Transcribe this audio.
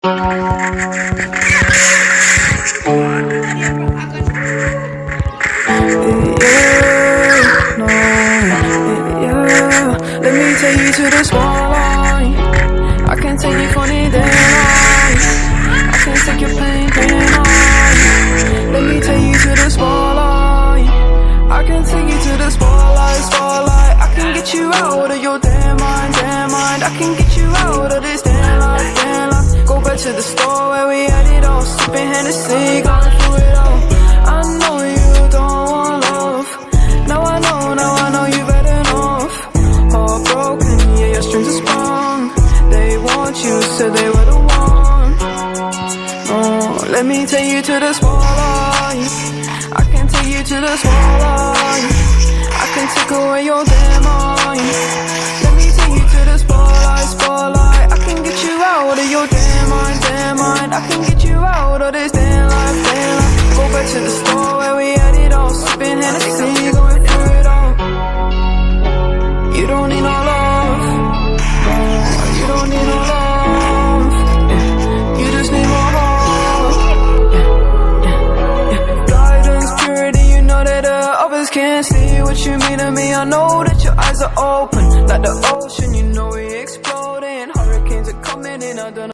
Let me take you to the spotlight. I can take you funny daylight. I can take your pain daylight. Let me take you to the spotlight. I can take you to the spotlight, spotlight. I can get you out of your damn mind, damn mind. I can get you out of this damn life, damn life. Go back to the store where we had it all, sipping Hennessy, going through it all. I know you don't want love. Now I know you've had enough. Heartbroken, yeah, your strings are sprung. They want you, said they were the one. Oh, let me take you to the spotlight. I can take you to the spotlight. I can take away your damn mind. Let me take you to the spotlight, spotlight. I can get you out of your damn mind, damn mind. I can get you out of this damn life, damn life. Go back to the store where we had it all, sipping Hennessy, going through it all. You don't need no love, you don't need no love. You just need more heart. Guidance, purity, you know that others can't see what you mean to me. I know that your eyes are open like the ocean, you know we exploding. Hurricanes are coming in, I don't know.